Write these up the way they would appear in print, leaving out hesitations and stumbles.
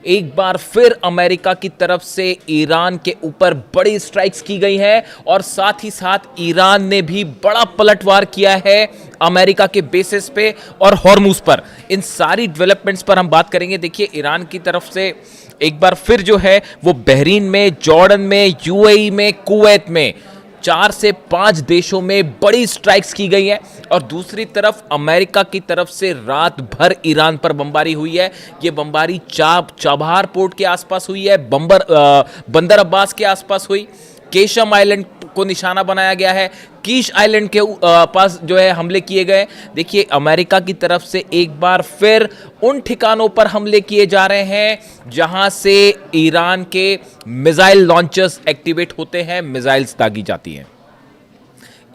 एक बार फिर अमेरिका की तरफ से ईरान के ऊपर बड़ी स्ट्राइक्स की गई हैं और साथ ही साथ ईरान ने भी बड़ा पलटवार किया है अमेरिका के बेसिस पे और हॉर्मुज पर। इन सारी डेवलपमेंट्स पर हम बात करेंगे। देखिए, ईरान की तरफ से एक बार फिर जो है वो बहरीन में, जॉर्डन में, यूएई में, कुवैत में 4 से 5 देशों में बड़ी स्ट्राइक्स की गई हैं और दूसरी तरफ अमेरिका की तरफ से रात भर ईरान पर बमबारी हुई है। ये बमबारी चाबहार पोर्ट के आसपास हुई है, बंदर अब्बास के आसपास हुई, केशम आइलैंड को निशाना बनाया गया है, कीश आइलैंड के पास जो है हमले किए गए। देखिए, अमेरिका की तरफ से एक बार फिर उन ठिकानों पर हमले किए जा रहे हैं जहां से ईरान के मिसाइल लॉन्चर्स एक्टिवेट होते हैं, मिसाइल्स दागी जाती हैं।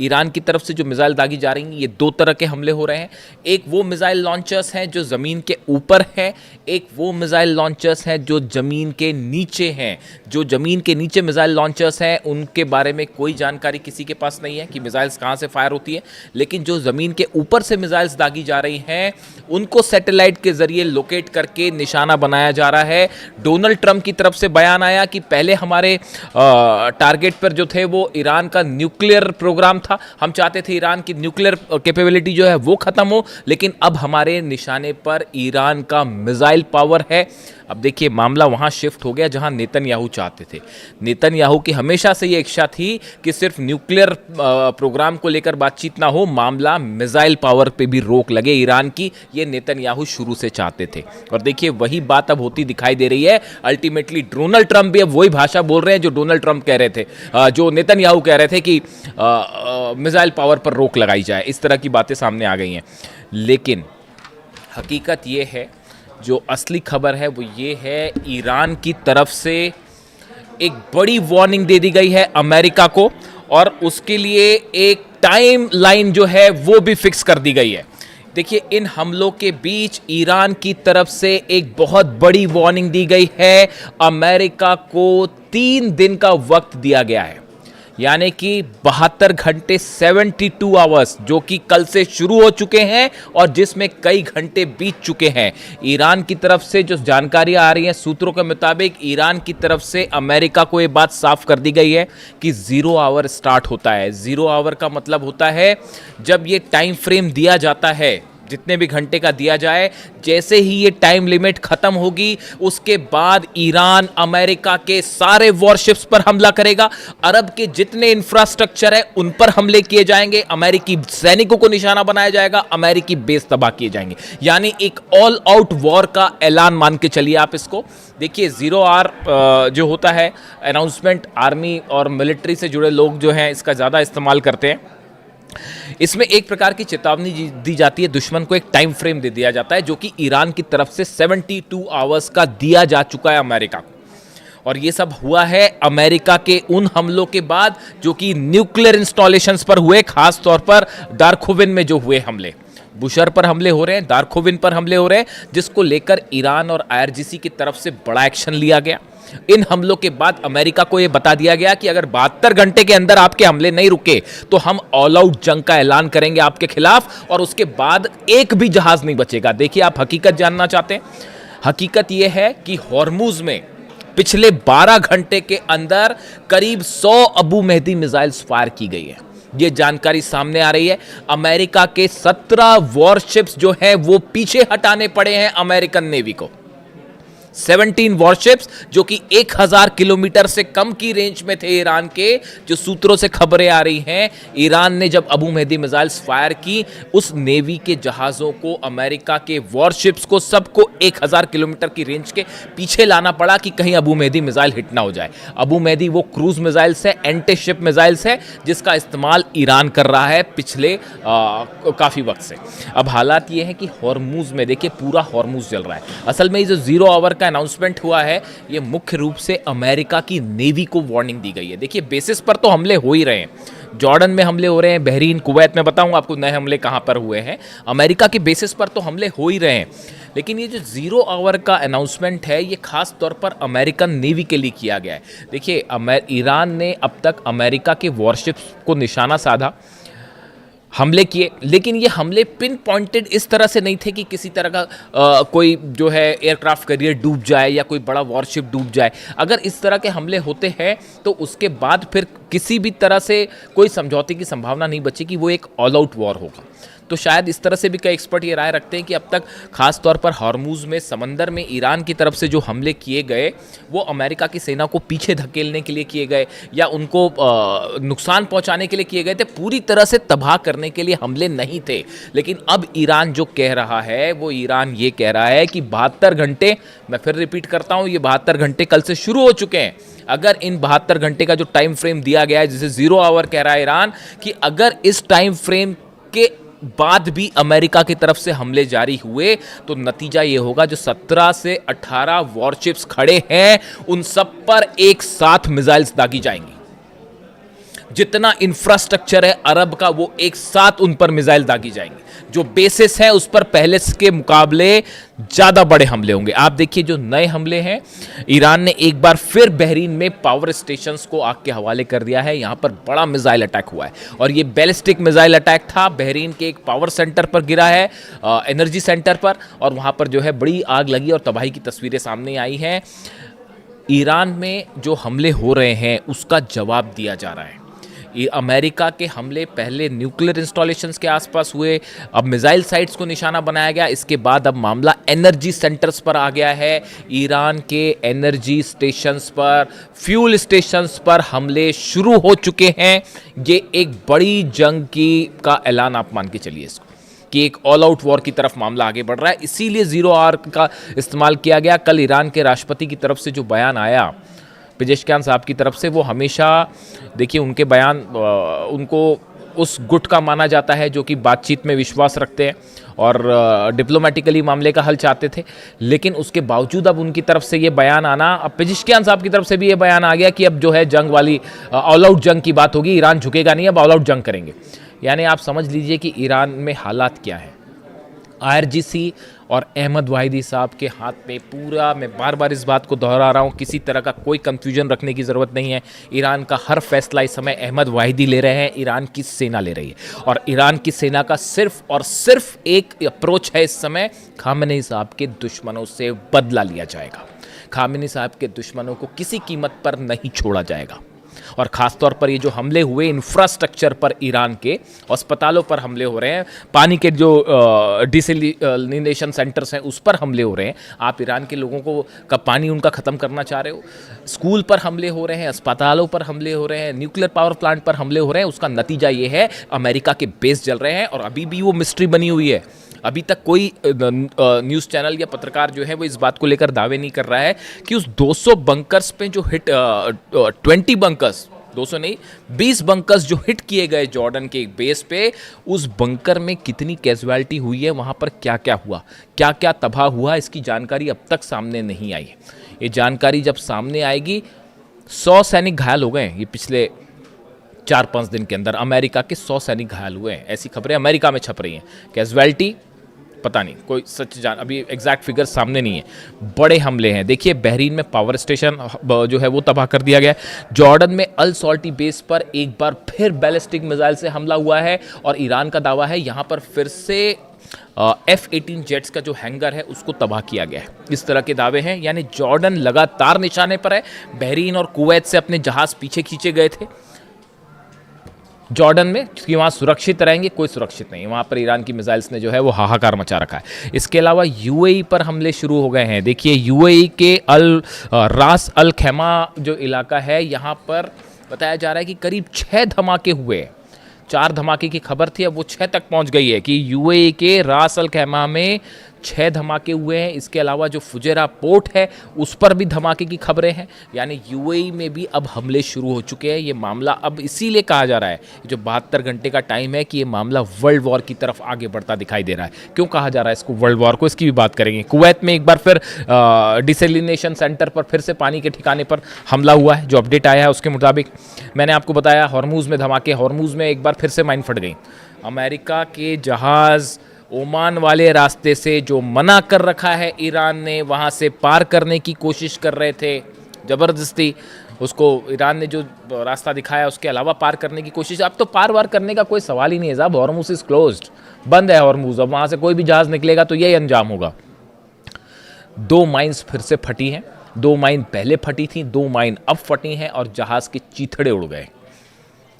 ईरान की तरफ से जो मिसाइल दागी जा रही हैं, ये 2 तरह के हमले हो रहे हैं। एक वो मिसाइल लॉन्चर्स हैं जो ज़मीन के ऊपर हैं, एक वो मिसाइल लॉन्चर्स हैं जो ज़मीन के नीचे हैं। जो ज़मीन के नीचे मिसाइल लॉन्चर्स हैं उनके बारे में कोई जानकारी किसी के पास नहीं है कि मिसाइल्स कहाँ से फायर होती है, लेकिन जो ज़मीन के ऊपर से मिसाइल्स दागी जा रही हैं उनको सैटेलाइट के ज़रिए लोकेट करके निशाना बनाया जा रहा है। डोनाल्ड ट्रंप की तरफ से बयान आया कि पहले हमारे टारगेट पर जो थे वो ईरान का न्यूक्लियर प्रोग्राम था। हम चाहते थे ईरान की न्यूक्लियर कैपेबिलिटी जो है वो खत्म हो, लेकिन अब हमारे निशाने पर ईरान का मिसाइल पावर है। अब देखिए, मामला वहां शिफ्ट हो गया जहां नेतन्याहू चाहते थे। नेतन्याहू की हमेशा से ये इच्छा थी कि सिर्फ न्यूक्लियर प्रोग्राम को लेकर बातचीत ना हो, मामला मिसाइल पावर पे भी रोक लगे ईरान की। ये नेतन्याहू शुरू से चाहते थे और देखिए वही बात अब होती दिखाई दे रही है। अल्टीमेटली डोनाल्ड ट्रंप भी अब वही भाषा बोल रहे हैं जो डोनाल्ड ट्रंप कह रहे थे, जो नेतन्याहू कह रहे थे कि मिसाइल पावर पर रोक लगाई जाए। इस तरह की बातें सामने आ गई हैं, लेकिन हकीकत ये है, जो असली खबर है वो ये है, ईरान की तरफ से एक बड़ी वार्निंग दे दी गई है अमेरिका को और उसके लिए एक टाइम लाइन जो है वो भी फिक्स कर दी गई है। देखिए, इन हमलों के बीच ईरान की तरफ से एक बहुत बड़ी वार्निंग दी गई है। अमेरिका को 3 दिन का वक्त दिया गया है, यानी कि 72 घंटे 72 आवर्स, जो कि कल से शुरू हो चुके हैं और जिसमें कई घंटे बीत चुके हैं। ईरान की तरफ से जो जानकारियां आ रही हैं सूत्रों के मुताबिक, ईरान की तरफ से अमेरिका को ये बात साफ कर दी गई है कि 0 आवर स्टार्ट होता है। 0 आवर का मतलब होता है जब ये टाइम फ्रेम दिया जाता है, जितने भी घंटे का दिया जाए, जैसे ही ये टाइम लिमिट खत्म होगी उसके बाद ईरान अमेरिका के सारे वॉरशिप्स पर हमला करेगा। अरब के जितने इंफ्रास्ट्रक्चर है उन पर हमले किए जाएंगे, अमेरिकी सैनिकों को निशाना बनाया जाएगा, अमेरिकी बेस तबाह किए जाएंगे। यानी एक ऑल आउट वॉर का ऐलान मान के चलिए आप इसको। देखिए, 0 आवर जो होता है अनाउंसमेंट, आर्मी और मिलिट्री से जुड़े लोग जो हैं इसका ज़्यादा इस्तेमाल करते हैं। इसमें एक प्रकार की चेतावनी दी जाती है, दुश्मन को एक टाइम फ्रेम दे दिया जाता है, जो कि ईरान की तरफ से 72 आवर्स का दिया जा चुका है अमेरिका को। और ये सब हुआ है अमेरिका के उन हमलों के बाद जो कि न्यूक्लियर इंस्टॉलेशंस पर हुए, खास तौर पर दारखुविन में जो हुए हमले। बुशर पर हमले हो रहे हैं, दारखुविन पर हमले हो रहे हैं, जिसको लेकर ईरान और आईआरजीसी की तरफ से बड़ा एक्शन लिया गया। इन हमलों के बाद अमेरिका को यह बता दिया गया कि अगर 72 घंटे के अंदर आपके हमले नहीं रुके तो हम ऑल आउट जंग का ऐलान करेंगे आपके खिलाफ और उसके बाद एक भी जहाज नहीं बचेगा। देखिए, आप हकीकत जानना चाहते हैं, हकीकत यह है कि हॉर्मुज में पिछले 12 घंटे के अंदर करीब 100 अबू मेहदी मिसाइल्स फायर की गई है। ये जानकारी सामने आ रही है। अमेरिका के 17 वॉरशिप्स जो हैं वो पीछे हटाने पड़े हैं अमेरिकन नेवी को। 17 वॉरशिप्स जो कि 1000 किलोमीटर से कम की रेंज में थे ईरान के, जो सूत्रों से खबरें आ रही हैं। ईरान ने जब अबू मेहदी मिसाइल्स फायर की, उस नेवी के जहाज़ों को, अमेरिका के वॉरशिप्स को, सबको 1000 किलोमीटर की रेंज के पीछे लाना पड़ा कि कहीं अबू मेहदी मिसाइल हिट ना हो जाए। अबू मेहदी वो क्रूज मिसाइल्स है, एंटी शिप मिसाइल्स है, जिसका इस्तेमाल ईरान कर रहा है पिछले काफ़ी वक्त से। अब हालात ये है कि हॉर्मुज में देखिए, पूरा हॉर्मुज जल रहा है। असल में ये जो 0 आवर का अनाउंसमेंट हुआ है, ये मुख्य रूप से अमेरिका की नेवी को वार्निंग दी गई है। देखिए, बेसिस पर तो हमले हो ही रहे हैं, जॉर्डन में हमले हो रहे हैं, बहरीन, कुवैत में बताऊंगा आपको नए हमले कहां पर हुए हैं। अमेरिका के बेसिस पर तो हमले हो ही रहे हैं, लेकिन ये जो 0 आवर का अनाउंसमेंट है ये खास तौर पर अमेरिकन नेवी के लिए किया गया है। देखिए, ईरान ने अब तक अमेरिका के वॉरशिप्स को निशाना साधा, हमले किए, लेकिन ये हमले पिन पॉइंटेड इस तरह से नहीं थे कि किसी तरह का कोई जो है एयरक्राफ्ट कैरियर डूब जाए या कोई बड़ा वॉरशिप डूब जाए। अगर इस तरह के हमले होते हैं तो उसके बाद फिर किसी भी तरह से कोई समझौते की संभावना नहीं बची कि वो एक ऑल आउट वॉर होगा। तो शायद इस तरह से भी कई एक्सपर्ट ये राय रखते हैं कि अब तक खास तौर पर हॉर्मूज में समंदर में ईरान की तरफ से जो हमले किए गए वो अमेरिका की सेना को पीछे धकेलने के लिए किए गए या उनको नुकसान पहुंचाने के लिए किए गए थे, पूरी तरह से तबाह करने के लिए हमले नहीं थे। लेकिन अब ईरान जो कह रहा है वो ईरान ये कह रहा है कि 72 घंटे, मैं फिर रिपीट करता हूं, ये 72 घंटे कल से शुरू हो चुके हैं। अगर इन 72 घंटे का जो टाइम फ्रेम दिया गया है, जिसे 0 आवर कह रहा है ईरान, कि अगर इस टाइम फ्रेम के बाद भी अमेरिका की तरफ से हमले जारी हुए तो नतीजा यह होगा जो 17 से 18 वॉरशिप्स खड़े हैं उन सब पर एक साथ मिसाइल्स दागी जाएंगी। जितना इंफ्रास्ट्रक्चर है अरब का वो एक साथ उन पर मिसाइल दागी जाएंगे। जो बेसिस है उस पर पहले के मुकाबले ज्यादा बड़े हमले होंगे। आप देखिए जो नए हमले हैं, ईरान ने एक बार फिर बहरीन में पावर स्टेशंस को आग के हवाले कर दिया है। यहां पर बड़ा मिसाइल अटैक हुआ है और ये बैलिस्टिक मिसाइल अटैक था। बहरीन के एक पावर सेंटर पर गिरा है, एनर्जी सेंटर पर, और वहां पर जो है बड़ी आग लगी और तबाही की तस्वीरें सामने आई हैं। ईरान में जो हमले हो रहे हैं उसका जवाब दिया जा रहा है। ये अमेरिका के हमले पहले न्यूक्लियर इंस्टॉलेशंस के आसपास हुए, अब मिसाइल साइट्स को निशाना बनाया गया, इसके बाद अब मामला एनर्जी सेंटर्स पर आ गया है। ईरान के एनर्जी स्टेशंस पर, फ्यूल स्टेशंस पर हमले शुरू हो चुके हैं। ये एक बड़ी जंग का ऐलान आप मान के चलिए इसको, कि एक ऑल आउट वॉर की तरफ मामला आगे बढ़ रहा है। इसीलिए 0 आवर का इस्तेमाल किया गया। कल ईरान के राष्ट्रपति की तरफ से जो बयान आया पेजेश्कियान साहब की तरफ से, वो हमेशा देखिए उनके बयान उनको उस गुट का माना जाता है जो कि बातचीत में विश्वास रखते हैं और डिप्लोमेटिकली मामले का हल चाहते थे। लेकिन उसके बावजूद अब उनकी तरफ से ये बयान आना, अब पेजेश्कियान साहब की तरफ से भी ये बयान आ गया कि अब जो है जंग वाली ऑल आउट जंग की बात होगी, ईरान झुकेगा नहीं, अब ऑल आउट जंग करेंगे। यानी आप समझ लीजिए कि ईरान में हालात क्या है। IRGC और अहमद वाहिदी साहब के हाथ में पूरा, मैं बार बार इस बात को दोहरा रहा हूँ, किसी तरह का कोई कंफ्यूजन रखने की ज़रूरत नहीं है। ईरान का हर फैसला इस समय अहमद वाहिदी ले रहे हैं, ईरान की सेना ले रही है। और ईरान की सेना का सिर्फ और सिर्फ एक अप्रोच है इस समय, खामेनी साहब के दुश्मनों से बदला लिया जाएगा। खामेनी साहब के दुश्मनों को किसी कीमत पर नहीं छोड़ा जाएगा। और ख़ास तौर पर ये जो हमले हुए इंफ्रास्ट्रक्चर पर, ईरान के अस्पतालों पर हमले हो रहे हैं, पानी के जो डिसैलिनेशन सेंटर्स हैं उस पर हमले हो रहे हैं। आप ईरान के लोगों को का पानी उनका ख़त्म करना चाह रहे हो। स्कूल पर हमले हो रहे हैं, अस्पतालों पर हमले हो रहे हैं, न्यूक्लियर पावर प्लांट पर हमले हो रहे हैं। उसका नतीजा ये है अमेरिका के बेस जल रहे हैं और अभी भी वो मिस्ट्री बनी हुई है। अभी तक कोई न्यूज़ चैनल या पत्रकार जो है वो इस बात को लेकर दावे नहीं कर रहा है कि उस 200 बंकर्स पे जो हिट 20 बंकर्स, 200 नहीं 20 बंकर्स जो हिट किए गए जॉर्डन के एक बेस पे, उस बंकर में कितनी कैजुअलिटी हुई है, वहाँ पर क्या क्या हुआ, क्या क्या तबाह हुआ, इसकी जानकारी अब तक सामने नहीं आई है। ये जानकारी जब सामने आएगी, 100 सैनिक घायल हो गए ये पिछले 4-5 दिन के अंदर। अमेरिका के 100 सैनिक घायल हुए हैं, ऐसी खबरें अमेरिका में छप रही हैं। कैजुअलिटी पता नहीं, कोई सच अभी एग्जैक्ट फिगर सामने नहीं है। बड़े हमले हैं। देखिए बहरीन में पावर स्टेशन जो है वो तबाह कर दिया गया। जॉर्डन में अल सॉल्टी बेस पर एक बार फिर बैलिस्टिक मिसाइल से हमला हुआ है और ईरान का दावा है यहाँ पर फिर से F-18 जेट्स का जो हैंगर है उसको तबाह किया गया है। इस तरह के दावे हैं। यानी जॉर्डन लगातार निशाने पर है। बहरीन और कुवैत से अपने जहाज पीछे खींचे गए थे जॉर्डन में कि वहाँ सुरक्षित रहेंगे, कोई सुरक्षित नहीं। वहाँ पर ईरान की मिसाइल्स ने जो है वो हाहाकार मचा रखा है। इसके अलावा UAE पर हमले शुरू हो गए हैं। देखिए UAE के रास अल खैमा जो इलाका है, यहाँ पर बताया जा रहा है कि करीब 6 धमाके हुए। 4 धमाके की खबर थी, अब वो 6 तक पहुँच गई है कि UAE के रास अल खैमा में 6 धमाके हुए हैं। इसके अलावा जो फुजेरा पोर्ट है उस पर भी धमाके की खबरें हैं। यानी UAE में भी अब हमले शुरू हो चुके हैं। ये मामला अब इसीलिए कहा जा रहा है, जो 72 घंटे का टाइम है, कि ये मामला वर्ल्ड वॉर की तरफ आगे बढ़ता दिखाई दे रहा है। क्यों कहा जा रहा है इसको वर्ल्ड वॉर को, इसकी भी बात करेंगे। कुवैत में एक बार फिर डिसैलिनेशन सेंटर पर फिर से पानी के ठिकाने पर हमला हुआ है। जो अपडेट आया है उसके मुताबिक मैंने आपको बताया हॉर्मूज में धमाके, हॉर्मूज में एक बार फिर से माइन फट गई। अमेरिका के जहाज़ ओमान वाले रास्ते से जो मना कर रखा है ईरान ने, वहाँ से पार करने की कोशिश कर रहे थे ज़बरदस्ती, उसको ईरान ने जो रास्ता दिखाया उसके अलावा पार करने की कोशिश, अब तो पार वार करने का कोई सवाल ही नहीं है साहब। हॉर्मुज़ इज़ क्लोज्ड, बंद है हॉर्मुज़, अब वहाँ से कोई भी जहाज़ निकलेगा तो यही अंजाम होगा। 2 माइन्स फिर से फटी हैं, 2 माइन पहले फटी थी, 2 माइन अब फटी हैं और जहाज़ के चीथड़े उड़ गए।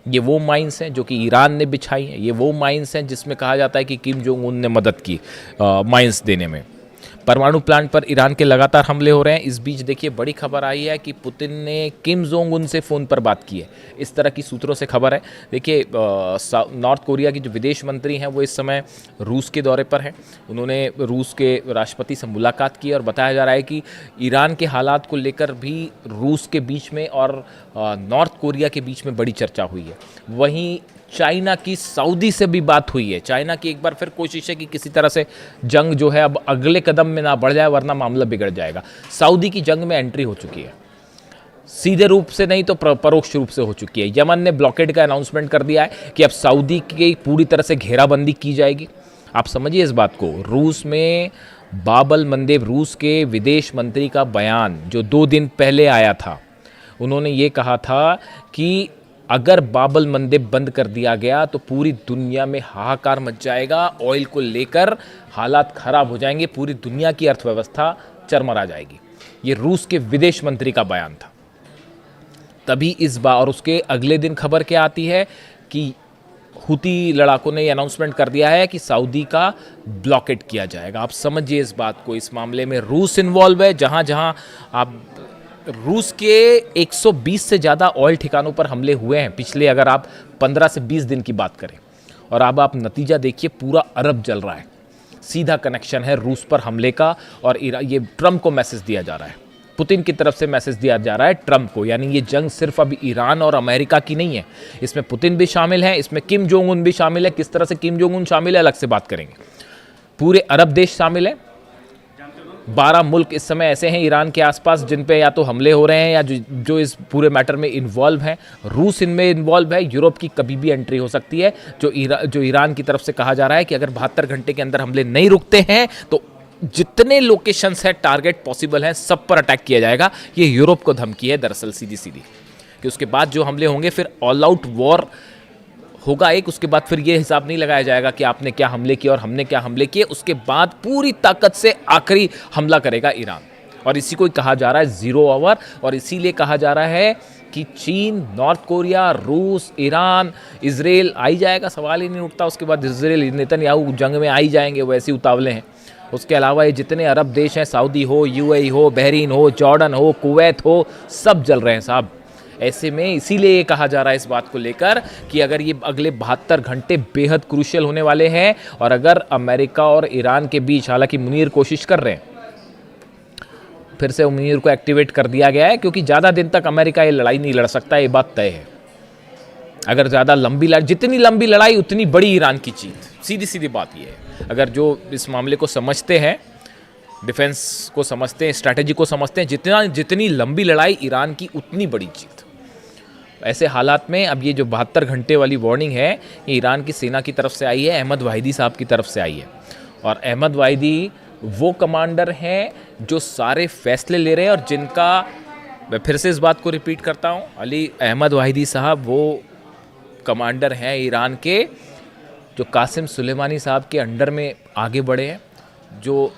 ये वो माइन्स हैं जो कि ईरान ने बिछाई हैं, ये वो माइन्स हैं जिसमें कहा जाता है कि किम जोंग उन ने मदद की माइन्स देने में। परमाणु प्लांट पर ईरान के लगातार हमले हो रहे हैं। इस बीच देखिए बड़ी खबर आई है कि पुतिन ने किम जोंग उन से फ़ोन पर बात की है, इस तरह की सूत्रों से खबर है। देखिए नॉर्थ कोरिया की जो विदेश मंत्री हैं वो इस समय रूस के दौरे पर हैं। उन्होंने रूस के राष्ट्रपति से मुलाकात की और बताया जा रहा है कि ईरान के हालात को लेकर भी रूस के बीच में और नॉर्थ कोरिया के बीच में बड़ी चर्चा हुई है। वहीं चाइना की सऊदी से भी बात हुई है। चाइना की एक बार फिर कोशिश है कि किसी तरह से जंग जो है अब अगले कदम में ना बढ़ जाए वरना मामला बिगड़ जाएगा। सऊदी की जंग में एंट्री हो चुकी है, सीधे रूप से नहीं तो परोक्ष रूप से हो चुकी है। यमन ने ब्लॉकेड का अनाउंसमेंट कर दिया है कि अब सऊदी की पूरी तरह से घेराबंदी की जाएगी। आप समझिए इस बात को। रूस में बाबल मंदेव, रूस के विदेश मंत्री का बयान जो 2 दिन पहले आया था, उन्होंने ये कहा था कि अगर बाबल मंदेब बंद कर दिया गया तो पूरी दुनिया में हाहाकार मच जाएगा, ऑयल को लेकर हालात खराब हो जाएंगे, पूरी दुनिया की अर्थव्यवस्था चरमरा जाएगी। ये रूस के विदेश मंत्री का बयान था। तभी इस बार और उसके अगले दिन खबर क्या आती है कि हुती लड़ाकों ने ये अनाउंसमेंट कर दिया है कि सऊदी का ब्लॉकेट किया जाएगा। आप समझिए इस बात को। इस मामले में रूस इन्वॉल्व है। जहाँ जहाँ आप रूस के 120 से ज़्यादा ऑयल ठिकानों पर हमले हुए हैं पिछले, अगर आप 15 से 20 दिन की बात करें। और अब आप नतीजा देखिए, पूरा अरब जल रहा है। सीधा कनेक्शन है रूस पर हमले का और ये ट्रंप को मैसेज दिया जा रहा है, पुतिन की तरफ से मैसेज दिया जा रहा है ट्रंप को। यानी ये जंग सिर्फ अभी ईरान और अमेरिका की नहीं है, इसमें पुतिन भी शामिल है, इसमें किम जोंग उन भी शामिल है। किस तरह से किम जोंग उन शामिल है अलग से बात करेंगे। पूरे अरब देश शामिल है। 12 मुल्क इस समय ऐसे हैं ईरान के आसपास जिन पे या तो हमले हो रहे हैं या जो इस पूरे मैटर में इन्वॉल्व हैं। रूस इनमें इन्वॉल्व है। यूरोप की कभी भी एंट्री हो सकती है। जो ईरान की तरफ से कहा जा रहा है कि अगर 72 घंटे के अंदर हमले नहीं रुकते हैं तो जितने लोकेशंस है टारगेट पॉसिबल हैं सब पर अटैक किया जाएगा। ये यूरोप को धमकी है दरअसल सीधी सीधी, कि उसके बाद जो हमले होंगे फिर ऑल आउट वॉर होगा एक। उसके बाद फिर ये हिसाब नहीं लगाया जाएगा कि आपने क्या हमले किए और हमने क्या हमले किए। उसके बाद पूरी ताकत से आखिरी हमला करेगा ईरान। और इसी को कहा जा रहा है 0 आवर। और इसीलिए कहा जा रहा है कि चीन, नॉर्थ कोरिया, रूस, ईरान, इजराइल आई जाएगा, सवाल ही नहीं उठता। उसके बाद इजराइल, नेतन्याहू जंग में आई जाएंगे, वैसे उतावले हैं। उसके अलावा ये जितने अरब देश हैं, सऊदी हो, यूएई हो, बहरीन हो, जॉर्डन हो, कुवैत हो, सब जल रहे हैं साहब। ऐसे में इसीलिए ये कहा जा रहा है इस बात को लेकर कि अगर ये अगले 72 घंटे बेहद क्रूशियल होने वाले हैं और अगर अमेरिका और ईरान के बीच, हालांकि मुनीर कोशिश कर रहे हैं, फिर से मुनीर को एक्टिवेट कर दिया गया है क्योंकि ज़्यादा दिन तक अमेरिका ये लड़ाई नहीं लड़ सकता, ये बात तय है। अगर ज़्यादा लंबी जितनी लंबी लड़ाई उतनी बड़ी ईरान की जीत। सीधी सीधी बात ये है। अगर जो इस मामले को समझते हैं, डिफेंस को समझते हैं, स्ट्रैटेजी को समझते हैं, जितनी लंबी लड़ाई ईरान की उतनी बड़ी जीत। ऐसे हालात में अब ये जो 72 घंटे वाली वार्निंग है ये ईरान की सेना की तरफ से आई है, अहमद वाहिदी साहब की तरफ से आई है। और अहमद वाहिदी वो कमांडर हैं जो सारे फैसले ले रहे हैं और जिनका, मैं फिर से इस बात को रिपीट करता हूँ, अली अहमद वाहिदी साहब वो कमांडर हैं ईरान के जो कासिम सुलेमानी साहब के अंडर में आगे बढ़े हैं, जो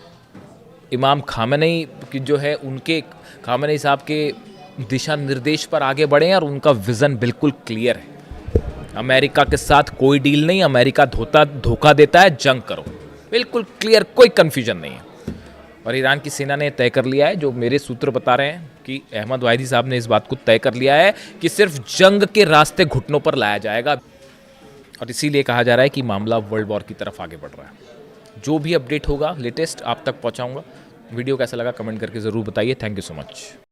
इमाम खामेनी की जो है उनके खामेनी साहब के दिशा निर्देश पर आगे बढ़े हैं और उनका विज़न बिल्कुल क्लियर है। अमेरिका के साथ कोई डील नहीं, अमेरिका धोखा देता है, जंग करो, बिल्कुल क्लियर, कोई कन्फ्यूजन नहीं है। और ईरान की सेना ने तय कर लिया है, जो मेरे सूत्र बता रहे हैं कि अहमद वाहिदी साहब ने इस बात को तय कर लिया है कि सिर्फ जंग के रास्ते घुटनों पर लाया जाएगा। और इसीलिए कहा जा रहा है कि मामला वर्ल्ड वॉर की तरफ आगे बढ़ रहा है। जो भी अपडेट होगा लेटेस्ट आप तक पहुंचाऊंगा। वीडियो कैसा लगा कमेंट करके ज़रूर बताइए। Thank you so much.